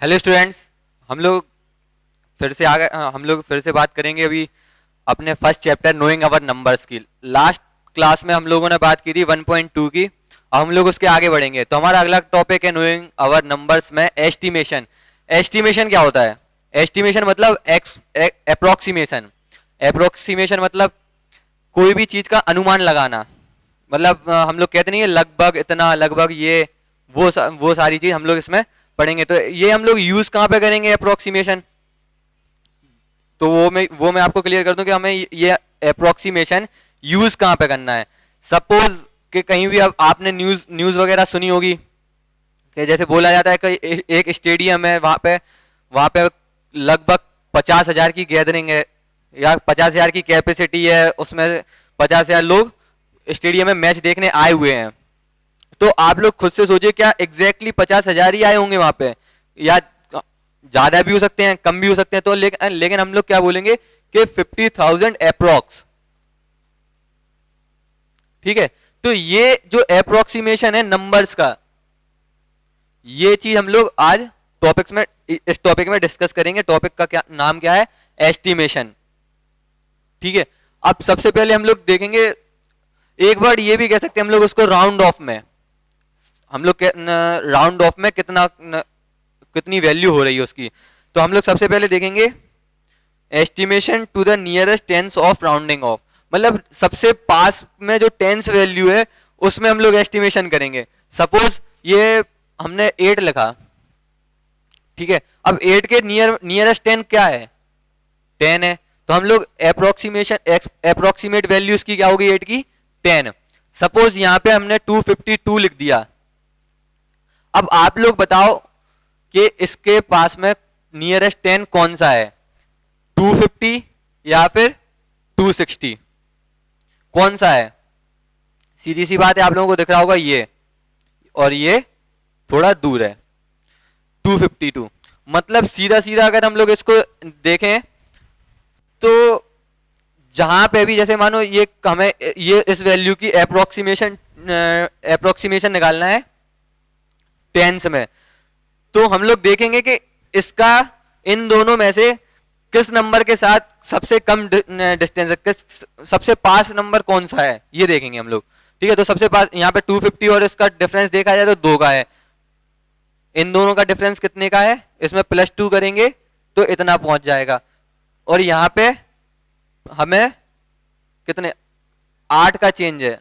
Hello students. हम लोग हम लोग फिर से बात करेंगे अभी अपने फर्स्ट चैप्टर नोइंग अवर नंबर्स की। लास्ट क्लास में हम लोगों ने बात की थी 1.2 की। अब हम लोग उसके आगे बढ़ेंगे तो हमारा अगला टॉपिक है नोइंग अवर नंबर्स में एस्टिमेशन। एस्टिमेशन क्या होता है? एस्टिमेशन मतलब अप्रोक्सीमेशन। अप्रोक्सीमेशन मतलब कोई भी चीज का अनुमान लगाना। मतलब हम लोग कहते नहीं है लगभग इतना, लगभग ये, वो सारी चीज हम लोग इसमें पढ़ेंगे। तो ये हम लोग यूज कहाँ पे करेंगे अप्रोक्सीमेशन? तो वो मैं आपको क्लियर कर दूं कि हमें ये अप्रोक्सीमेशन यूज कहाँ पे करना है। सपोज कि कहीं भी अब आपने न्यूज न्यूज वगैरह सुनी होगी कि जैसे बोला जाता है कि एक स्टेडियम है, वहां पे लगभग 50,000 की गैदरिंग है या 50,000 की कैपेसिटी है, उसमें 50,000 लोग स्टेडियम में मैच देखने आए हुए हैं। तो आप लोग खुद से सोचिए, क्या एग्जैक्टली 50,000 ही आए होंगे वहां पे, या ज्यादा भी हो सकते हैं, कम भी हो सकते हैं। तो लेकिन हम लोग क्या बोलेंगे कि 50,000 अप्रोक्स। ठीक है, तो ये जो अप्रोक्सीमेशन है नंबर्स का, ये चीज हम लोग आज इस टॉपिक में डिस्कस करेंगे। टॉपिक का नाम क्या है? एस्टिमेशन। ठीक है, अब सबसे पहले हम लोग देखेंगे, एक वर्ड ये भी कह सकते हैं हम लोग उसको राउंड ऑफ में। हम लोग राउंड ऑफ में कितनी वैल्यू हो रही है उसकी। तो हम लोग सबसे पहले देखेंगे estimation to the nearest tens of rounding off. मतलब सबसे पास में जो टेंस वैल्यू है उसमें हम लोग एस्टिमेशन करेंगे। सपोज ये हमने 8 लिखा, ठीक है, अब 8 के नियरेस्ट 10 क्या है? 10 है। तो हम लोग अप्रोक्सीमेट वैल्यू इसकी क्या होगी? 8 की 10। सपोज यहां पे हमने 252 लिख दिया। अब आप लोग बताओ कि इसके पास में नियरेस्ट 10 कौन सा है? 250 या फिर 260? कौन सा है? सीधी सी बात है, आप लोगों को दिख रहा होगा ये, और ये थोड़ा दूर है 252। मतलब सीधा सीधा अगर हम लोग इसको देखें तो जहां पे भी, जैसे मानो ये हमें ये इस वैल्यू की अप्रोक्सीमेशन निकालना है टेंस में, तो हम लोग देखेंगे कि इसका इन दोनों में से किस नंबर के साथ सबसे कम डिस्टेंस है, किस सबसे पास नंबर कौन सा है, ये देखेंगे हम लोग। ठीक है, तो सबसे पास यहाँ पे 250 और इसका डिफरेंस देखा जाए तो 2 का है। इन दोनों का डिफरेंस कितने का है? इसमें +2 करेंगे तो इतना पहुंच जाएगा। और यहाँ पे हमें कितने 8 का चेंज है,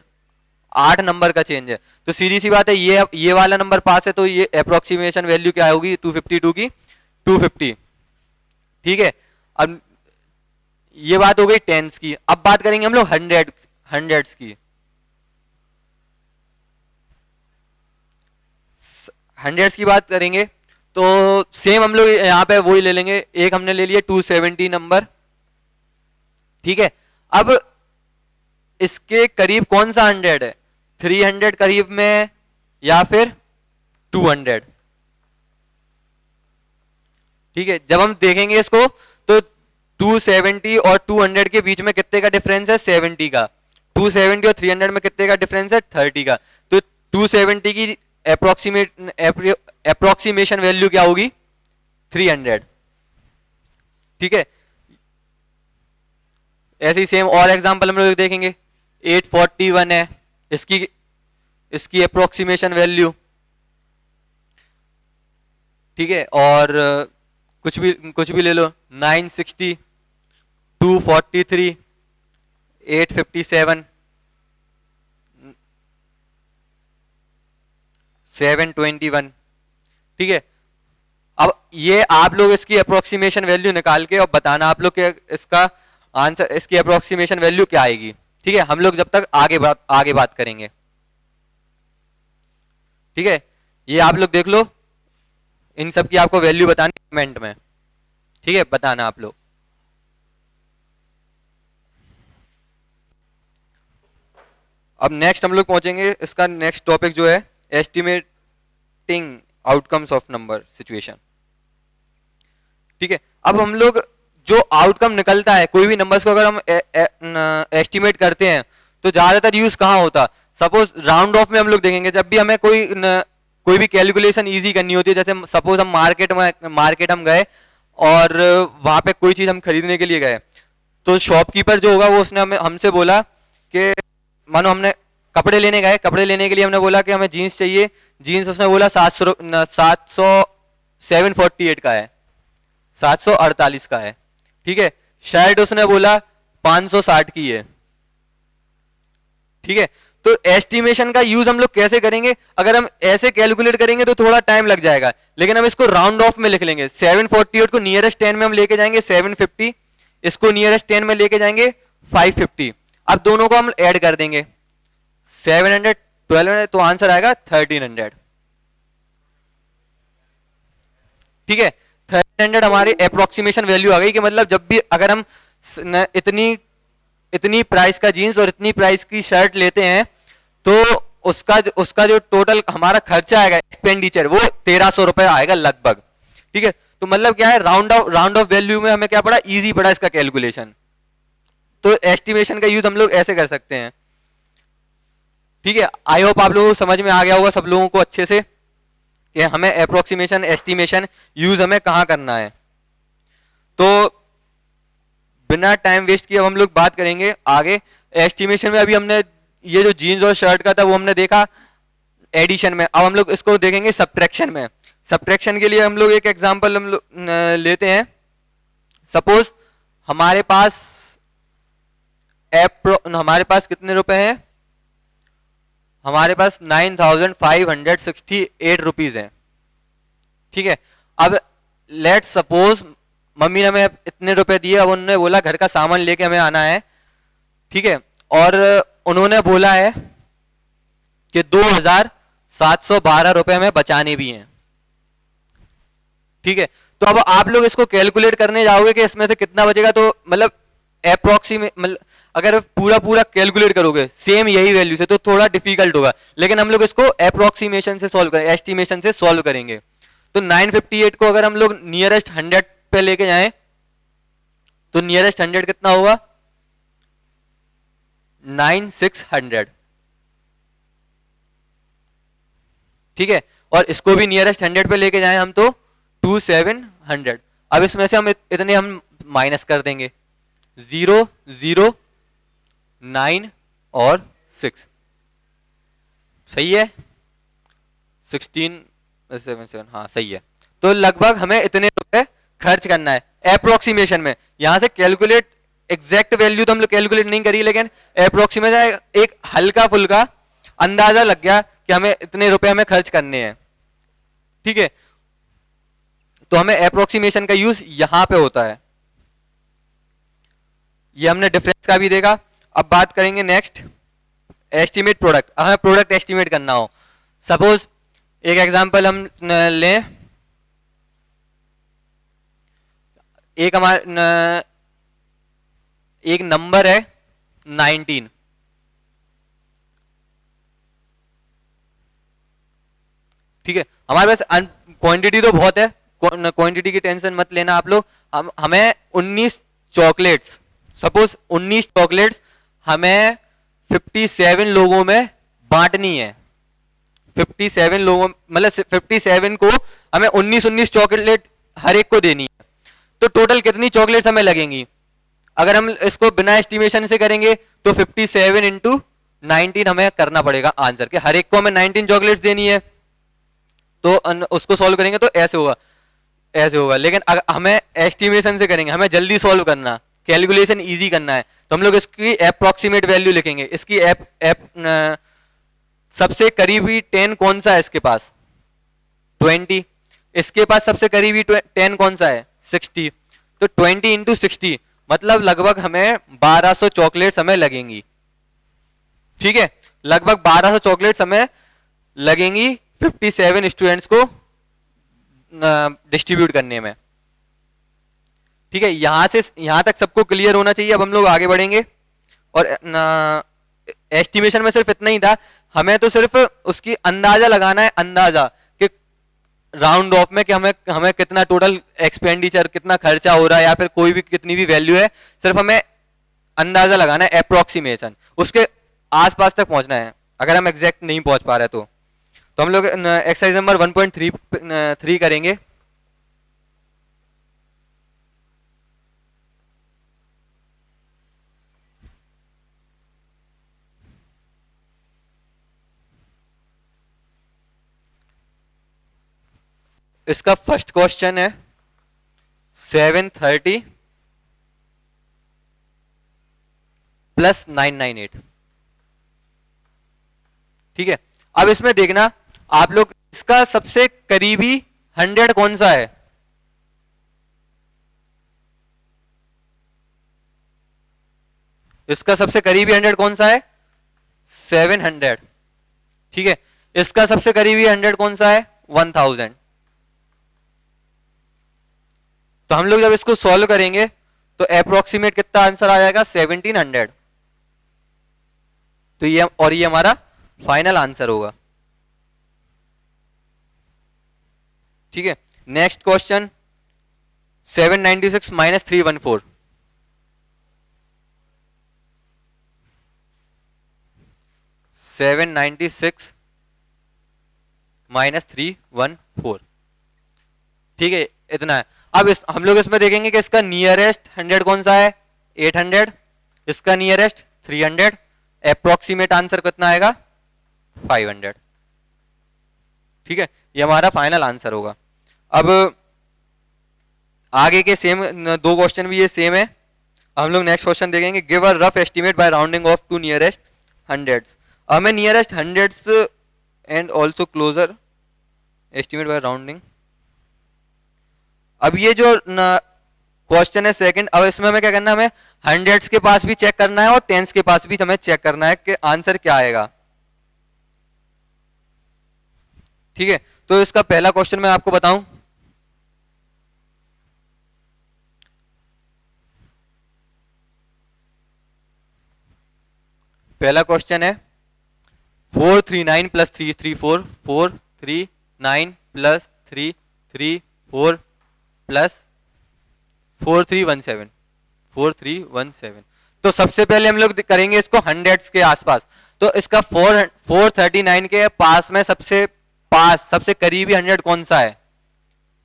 8 नंबर का चेंज है। तो सीधी सी बात है, ये वाला नंबर पास है, तो ये अप्रोक्सीमेशन वैल्यू क्या होगी 252 की? 250। ठीक है, अब ये बात हो गई टेंस की। अब बात करेंगे हम लोग हंड्रेड्स की। हंड्रेड्स की बात करेंगे तो सेम हम लोग यहां पे वही ले लेंगे। एक हमने ले लिया 270 नंबर। ठीक है, अब इसके करीब कौन सा 100 है? 300 करीब में या फिर 200? ठीक है, जब हम देखेंगे इसको तो 270 और 200 के बीच में कितने का डिफरेंस है? 70 का। 270 और 300 में कितने का डिफरेंस है? 30 का। तो 270 की अप्रोक्सीमेशन वैल्यू क्या होगी? 300। ठीक है, ऐसे ही सेम और एग्जांपल हम लोग देखेंगे। 841 है इसकी इसकी अप्रोक्सीमेशन वैल्यू। ठीक है, और कुछ भी ले लो, 960, 243, 857, 721। ठीक है, अब ये आप लोग इसकी अप्रोक्सीमेशन वैल्यू निकाल के और बताना आप लोग के इसका आंसर, इसकी अप्रोक्सीमेशन वैल्यू क्या आएगी। ठीक है, हम लोग जब तक आगे बात करेंगे। ठीक है, ये आप लोग देख लो, इन सब की आपको वैल्यू बतानी कमेंट में। ठीक है, बताना आप लोग। अब नेक्स्ट हम लोग पहुंचेंगे, इसका नेक्स्ट टॉपिक जो है estimating outcomes of number situation. ठीक है, अब हम लोग जो आउटकम निकलता है कोई भी नंबर्स को अगर हम एस्टिमेट करते हैं तो ज्यादातर यूज कहाँ होता? सपोज राउंड ऑफ में हम लोग देखेंगे, जब भी हमें कोई कोई भी कैलकुलेशन इजी करनी होती है, जैसे सपोज हम मार्केट हम गए और वहां पे कोई चीज हम खरीदने के लिए गए, तो शॉपकीपर जो होगा वो उसने हमें हमसे बोला कि मानो हमने कपड़े लेने गए, कपड़े लेने के लिए हमने बोला कि हमें जीन्स चाहिए, जीन्स उसने बोला 748 का है, 748 का है। ठीक है, शर्ट उसने बोला 560 की है। ठीक है, तो एस्टिमेशन का यूज हम लोग कैसे करेंगे? अगर हम ऐसे कैलकुलेट करेंगे तो थोड़ा टाइम लग जाएगा, लेकिन हम इसको राउंड ऑफ में लिख लेंगे। 748 को नियरेस्ट 10 में हम लेके जाएंगे 750, इसको नियरेस्ट 10 में लेके जाएंगे 550। अब दोनों को हम ऐड कर देंगे 700 1200, तो आंसर आएगा 1300। ठीक है, 1300 हमारी अप्रोक्सीमेशन वैल्यू आ गई कि मतलब जब भी अगर हम इतनी प्राइस का जीन्स और इतनी प्राइस की शर्ट लेते हैं तो उसका जो टोटल हमारा खर्चा आएगा, एक्सपेंडिचर, वो 1300 रुपए आएगा लगभग। ठीक है, तो मतलब क्या है, राउंड ऑफ वैल्यू में हमें क्या पड़ा, इजी पड़ा इसका कैलकुलेशन। तो एस्टिमेशन का यूज हम लोग ऐसे कर सकते हैं। ठीक है, आई होप आप लोगों को समझ में आ गया होगा सब लोगों को अच्छे से कि हमें अप्रोक्सीमेशन एस्टिमेशन यूज हमें कहां करना है। तो बिना टाइम वेस्ट किए अब हम लोग बात करेंगे आगे एस्टिमेशन में। अभी हमने ये जो जीन्स और शर्ट का था वो हमने देखा एडिशन में, अब हम लोग इसको देखेंगे सब्ट्रैक्शन में। सब्ट्रैक्शन के लिए हम लोग एक एग्जांपल हम लोग लेते हैं। सपोज हमारे पास कितने रुपए हैं, हमारे पास 9568 रुपीज है। ठीक है, अब लेट सपोज मम्मी ने हमें इतने रुपए दिए, अब उन्होंने बोला घर का सामान लेके हमें आना है। ठीक है, और उन्होंने बोला है कि 2712 रुपए हमें बचाने भी हैं। ठीक है, तो अब आप लोग इसको कैलकुलेट करने जाओगे कि इसमें से कितना बचेगा, तो मतलब अप्रोक्सीमेट, मतलब अगर पूरा कैलकुलेट करोगे सेम यही वैल्यू से तो थोड़ा डिफिकल्ट होगा, लेकिन हम लोग इसको अप्रोक्सीमेशन से सॉल्व करेंगे, एस्टिमेशन से सॉल्व करेंगे। तो 958 को अगर हम लोग नियरेस्ट 100 पे लेके जाएं तो नियरेस्ट 100 कितना होगा, 9600। ठीक है, और इसको भी नियरेस्ट 100 पे लेके जाएं हम तो 2700। अब इसमें से हम इतने हम माइनस कर देंगे, 0 0 9 और 6, सही है, 16 7 7, हाँ सही है। तो लगभग हमें इतने रुपए खर्च करना है अप्रोक्सीमेशन में। यहां से कैलकुलेट एग्जैक्ट वैल्यू तो हम लोग कैलकुलेट नहीं करी, लेकिन अप्रोक्सीमेशन एक हल्का फुल्का अंदाजा लग गया कि हमें इतने रुपए हमें खर्च करने हैं। ठीक है, तो हमें अप्रोक्सीमेशन का यूज यहां पे होता है। ये हमने डिफरेंस का भी देखा। अब बात करेंगे नेक्स्ट एस्टिमेट प्रोडक्ट। हमें प्रोडक्ट एस्टिमेट करना हो, सपोज एक एग्जांपल हम लें, एक एक नंबर है 19। ठीक है, हमारे पास क्वांटिटी तो बहुत है, क्वांटिटी की टेंशन मत लेना आप लोग। हमें 19 चॉकलेट्स, सपोज 19 चॉकलेट्स हमें 57 लोगों में बांटनी है। 57 लोगों, मतलब 57 को हमें 19 चॉकलेट हर एक को देनी है। तो टोटल कितनी चॉकलेट्स हमें लगेंगी? अगर हम इसको बिना एस्टिमेशन से करेंगे तो 57 इंटू 19 हमें करना पड़ेगा आंसर के, हर एक को हमें 19 चॉकलेट्स देनी है। तो उसको सॉल्व करेंगे तो ऐसे होगा। लेकिन अगर हमें एस्टिमेशन से करेंगे, हमें जल्दी सॉल्व करना, कैलकुलेशन इजी करना है, तो हम लोग इसकी अप्रोक्सीमेट वैल्यू लिखेंगे। इसकी सबसे करीबी 10 कौन सा है इसके पास? 20। इसके पास सबसे करीबी 10 कौन सा है? 60। तो 20 इंटू 60 मतलब लगभग हमें 1200 चॉकलेट्स हमें लगेंगी। ठीक है, लगभग 1200 चॉकलेट्स हमें लगेंगी 57 स्टूडेंट्स को डिस्ट्रीब्यूट करने में। ठीक है, यहां तक सबको क्लियर होना चाहिए। अब हम लोग आगे बढ़ेंगे और एस्टिमेशन में सिर्फ इतना ही था, हमें तो सिर्फ उसकी अंदाजा लगाना है, अंदाजा कि राउंड ऑफ में कि हमें कितना टोटल एक्सपेंडिचर, कितना खर्चा हो रहा है, या फिर कोई भी कितनी भी वैल्यू है, सिर्फ हमें अंदाजा लगाना है, अप्रोक्सीमेशन, उसके आसपास तक पहुंचना है, अगर हम एग्जैक्ट नहीं पहुंच पा रहे तो हम लोग एक्सरसाइज नंबर 1.3 करेंगे। इसका फर्स्ट क्वेश्चन है 730 प्लस 998। ठीक है, अब इसमें देखना आप लोग, इसका सबसे करीबी 100 कौन सा है? इसका सबसे करीबी 100 कौन सा है? 700। ठीक है, इसका सबसे करीबी 100 कौन सा है? 1000। तो हम लोग जब इसको सॉल्व करेंगे तो अप्रोक्सीमेट कितना आंसर आ जाएगा? 1700। तो ये हमारा फाइनल आंसर होगा। ठीक है, नेक्स्ट क्वेश्चन 796 माइनस 314। 796 माइनस 314। ठीक है, इतना है। अब हम लोग इसमें देखेंगे कि इसका नियरेस्ट 100 कौन सा है? 800। इसका नियरेस्ट 300। अप्रोक्सीमेट आंसर कितना आएगा? 500। ठीक है, ये हमारा फाइनल आंसर होगा। अब आगे के सेम दो क्वेश्चन भी ये सेम है। हम लोग नेक्स्ट क्वेश्चन देखेंगे, give a rough estimate by rounding off to nearest hundreds. हमें nearest hundreds and also closer estimate by rounding. अब ये जो क्वेश्चन है सेकंड, अब इसमें हमें क्या करना है? हमें हंड्रेड्स के पास भी चेक करना है और टेंस के पास भी हमें चेक करना है कि आंसर क्या आएगा। ठीक है, तो इसका पहला क्वेश्चन मैं आपको बताऊं। पहला क्वेश्चन है 439 प्लस 334। 439 plus 334 plus 4317। 4317। तो सबसे पहले हम लोग करेंगे इसको हंड्रेड्स के आसपास। तो इसका 439 के पास में सबसे करीबी 100 कौन सा है?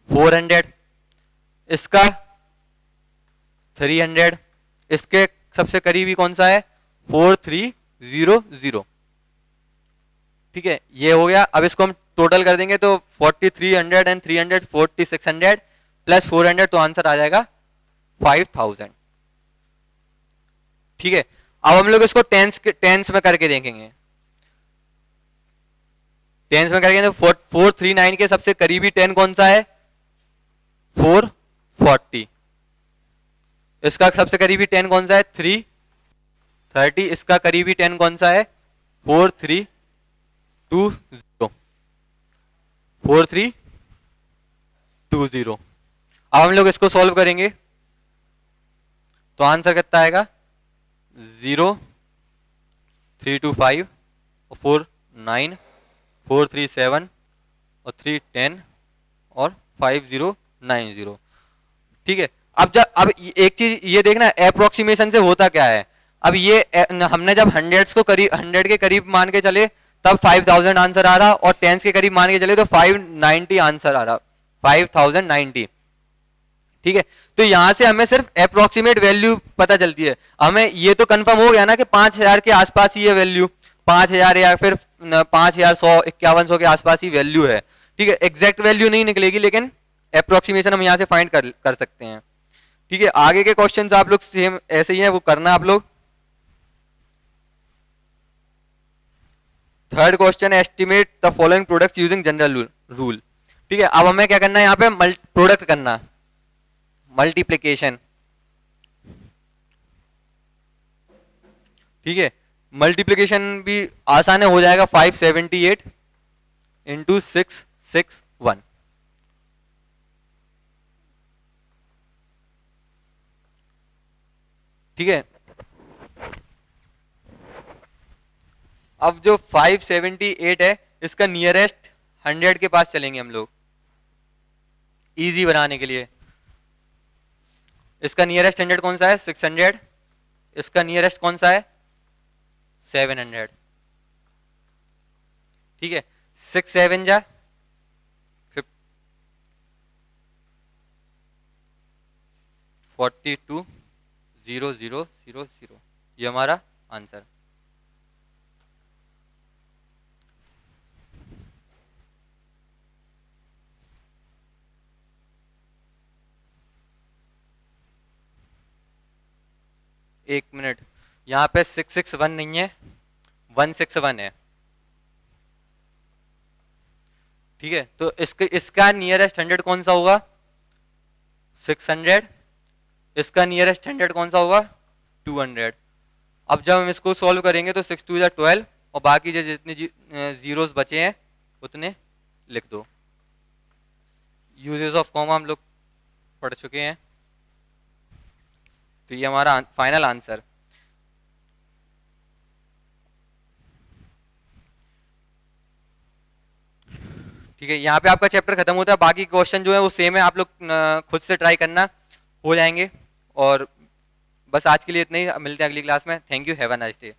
400। इसका 300। इसके सबसे करीबी कौन सा है? 4300। ठीक है, ये हो गया। अब इसको हम टोटल कर देंगे तो 4300 एंड 300 4600 प्लस 400, तो आंसर आ जाएगा 5000। ठीक है, अब हम लोग इसको टेंस में करके देखेंगे। टेंस में करके तो 439 के सबसे करीबी 10 कौन सा है? 440। इसका सबसे करीबी 10 कौन सा है? 330। इसका करीबी 10 कौन सा है? 4320। 4320। अब हम लोग इसको सॉल्व करेंगे तो आंसर कितना आएगा? 0325 और 49 437 और 310 और 5090। ठीक है, अब एक चीज ये देखना, अप्रोक्सीमेशन से होता क्या है। अब ये हमने जब हंड्रेड्स को करीब 100 के करीब मान के चले तब 5000 आंसर आ रहा, और टेंस के करीब मान के चले तो 590 आंसर आ रहा, 5090। ठीक है, तो यहां से हमें सिर्फ अप्रोक्सीमेट वैल्यू पता चलती है। हमें ये तो कंफर्म हो गया ना कि 5000 के आसपास ही है वैल्यू, 5000 या फिर 5100 5100 के आसपास ही वैल्यू है। ठीक है, एग्जैक्ट वैल्यू नहीं निकलेगी, लेकिन अप्रोक्सीमेशन हम यहां से फाइंड कर सकते हैं। ठीक है, आगे के क्वेश्चंस आप लोग सेम ऐसे ही हैं, वो करना आप लोग। Third question, estimate the following products using general rule. ठीक है, अब हमें क्या करना है? यहाँ पे प्रोडक्ट करना, मल्टीप्लीकेशन। ठीक है, मल्टीप्लीकेशन भी आसान है, हो जाएगा 578 इंटू 661। ठीक है, अब जो 578 है इसका नियरेस्ट 100 के पास चलेंगे हम लोग इजी बनाने के लिए। इसका नियरेस्ट 100 कौन सा है? 600। इसका नियरेस्ट कौन सा है? 700। ठीक है, 6 7 जा 42 0 0 0 0, ये हमारा आंसर। एक मिनट, यहाँ पे 661 नहीं है, 161 है। ठीक है, तो इसका नियरेस्ट 100 कौन सा होगा? 600। इसका नियरेस्ट 100 कौन सा होगा? 200। अब जब हम इसको सॉल्व करेंगे तो 6 2 12, और बाकी जो जितने जीरोस बचे हैं उतने लिख दो। यूजेस ऑफ कॉमा हम लोग पढ़ चुके हैं, तो ये हमारा फाइनल आंसर। ठीक है, यहाँ पे आपका चैप्टर खत्म होता है। बाकी क्वेश्चन जो है वो सेम है, आप लोग खुद से ट्राई करना, हो जाएंगे। और बस आज के लिए इतना ही, मिलते हैं अगली क्लास में। Thank you, have a nice day.